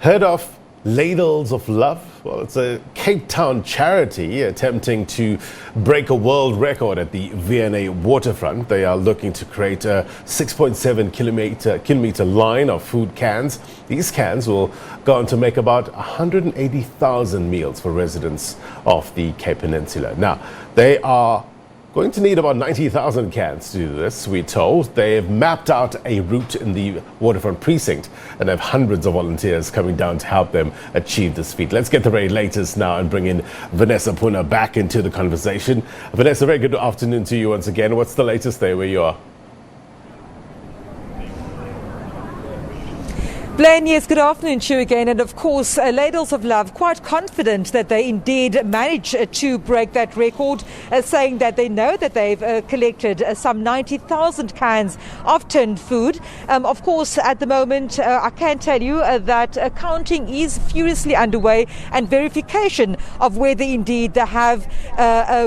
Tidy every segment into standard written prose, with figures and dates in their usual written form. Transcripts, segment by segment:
Heard of Ladles of Love? Well, it's a Cape Town charity attempting to break a world record at the V&A Waterfront. They are looking to create a 6.7 kilometer line of food cans. These cans will go on to make about 180,000 meals for residents of the Cape Peninsula. Now, they are going to need about 90,000 cans to do this, we're told. They've mapped out a route in the Waterfront precinct and have hundreds of volunteers coming down to help them achieve this feat. Let's get the very latest now and bring in Vanessa Poonah back into the conversation. Vanessa, very good afternoon to you once again. What's the latest there where you are? Blaine, yes, good afternoon to you again. And of course, Ladles of Love, quite confident that they indeed managed to break that record, saying that they know that they've collected some 90,000 cans of tinned food. Of course, at the moment, I can tell you that counting is furiously underway and verification of whether indeed they have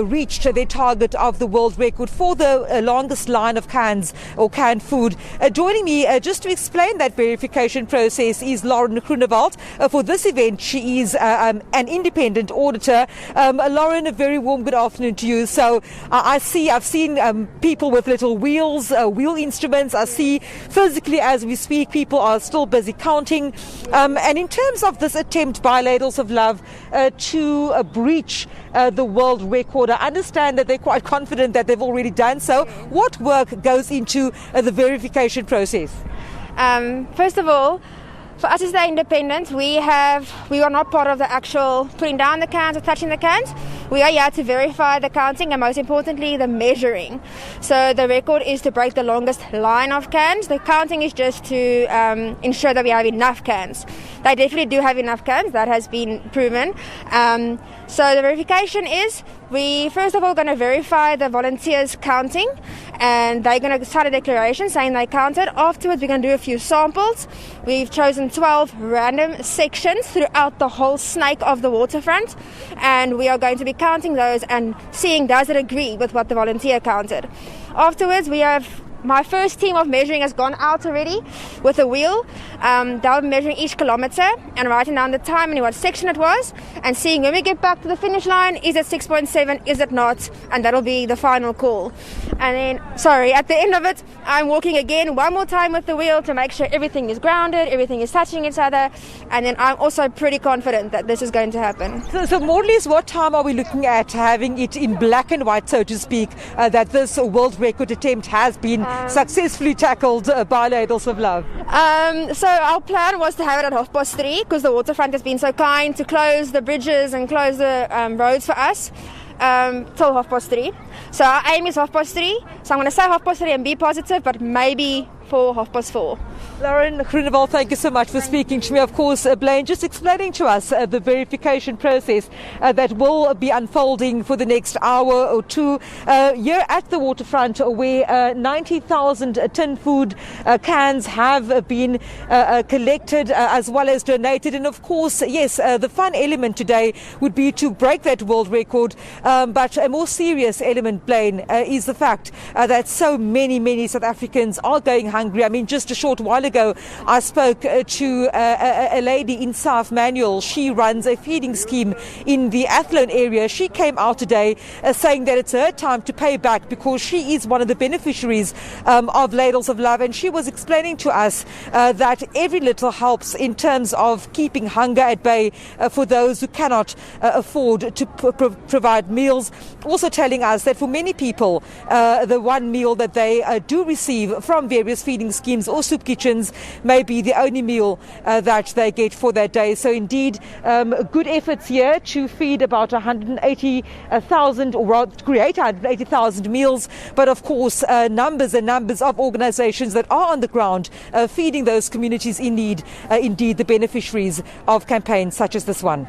reached their target of the world record for the longest line of cans or canned food. Joining me just to explain that verification process is Lauren Groenewald. For this event, she is an independent auditor. Lauren, a very warm good afternoon to you. So I've seen people with little wheels, wheel instruments. I see physically as we speak, people are still busy counting. And in terms of this attempt by Ladles of Love to breach the world record, I understand that they're quite confident that they've already done so. What work goes into the verification process? First of all, for us as the independent, we are not part of the actual putting down the cans or touching the cans. We are here to verify the counting and most importantly the measuring. So the record is to break the longest line of cans. The counting is just to ensure that we have enough cans. They definitely do have enough cans, that has been proven. So the verification is, we first of all going to verify the volunteers counting, and they're going to start a declaration saying they counted. Afterwards, we're going to do a few samples. We've chosen 12 random sections throughout the whole snake of the waterfront, and we are going to be counting those and seeing does it agree with what the volunteer counted. Afterwards, we have my first team of measuring has gone out already with a wheel. They're measuring each kilometre and writing down the time and what section it was, and seeing when we get back to the finish line, is it 6.7, is it not, and that'll be the final call. And then, at the end of it, I'm walking again one more time with the wheel to make sure everything is grounded, everything is touching each other, and then I'm also pretty confident that this is going to happen. So more or less, what time are we looking at having it in black and white, so to speak, that this world record attempt has been successfully tackled by Ladles of Love? So our plan was to have it at 3:30 because the waterfront has been so kind to close the bridges and close the roads for us till 3:30. So our aim is 3:30. So I'm going to say 3:30 and be positive, but maybe for 4:30. Lauren Groenewald, thank you so much for speaking to me. Of course, Blaine, just explaining to us the verification process that will be unfolding for the next hour or two here at the waterfront, where 90,000 tin food cans have been collected as well as donated. And of course, yes, the fun element today would be to break that world record. But a more serious element, Blaine, is the fact that so many South Africans are going hungry. I mean, just a short while ago, I spoke to a lady in South Manual. She runs a feeding scheme in the Athlone area. She came out today saying that it's her time to pay back because she is one of the beneficiaries of Ladles of Love, and she was explaining to us that every little helps in terms of keeping hunger at bay for those who cannot afford to provide meals. Also telling us that for many people, the one meal that they do receive from various feeding schemes or soup kitchens may be the only meal that they get for that day. So indeed, good efforts here to feed about 180,000 or rather create 180,000 meals. But of course, numbers and numbers of organizations that are on the ground feeding those communities in need, indeed the beneficiaries of campaigns such as this one.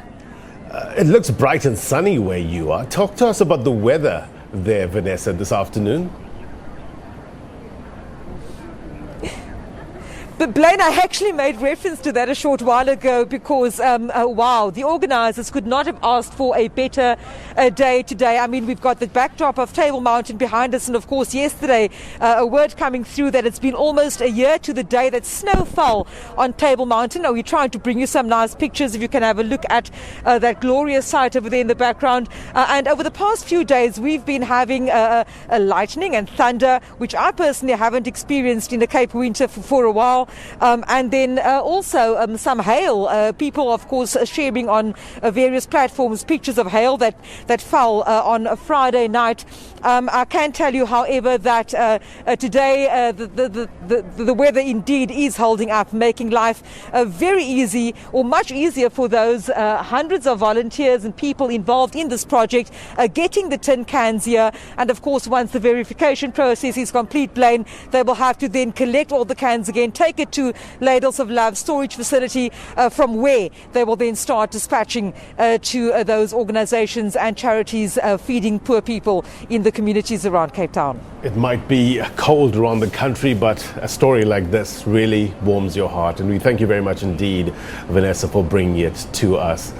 It looks bright and sunny where you are. Talk to us about the weather there, Vanessa, this afternoon. But Blaine, I actually made reference to that a short while ago because, wow, the organisers could not have asked for a better day today. I mean, we've got the backdrop of Table Mountain behind us, and of course yesterday a word coming through that it's been almost a year to the day that snow fell on Table Mountain. Now, we're trying to bring you some nice pictures if you can have a look at that glorious sight over there in the background. And over the past few days, we've been having a lightning and thunder, which I personally haven't experienced in the Cape winter for a while. And then also some hail. People, of course, sharing on various platforms pictures of hail that fell on a Friday night. I can tell you, however, that today the weather indeed is holding up, making life very easy, or much easier for those hundreds of volunteers and people involved in this project, getting the tin cans here. And of course, once the verification process is complete, Blaine, they will have to then collect all the cans again, take it to Ladles of Love storage facility, from where they will then start dispatching to those organisations and charities feeding poor people in the communities around Cape Town. It might be cold around the country, but a story like this really warms your heart. And we thank you very much indeed, Vanessa, for bringing it to us.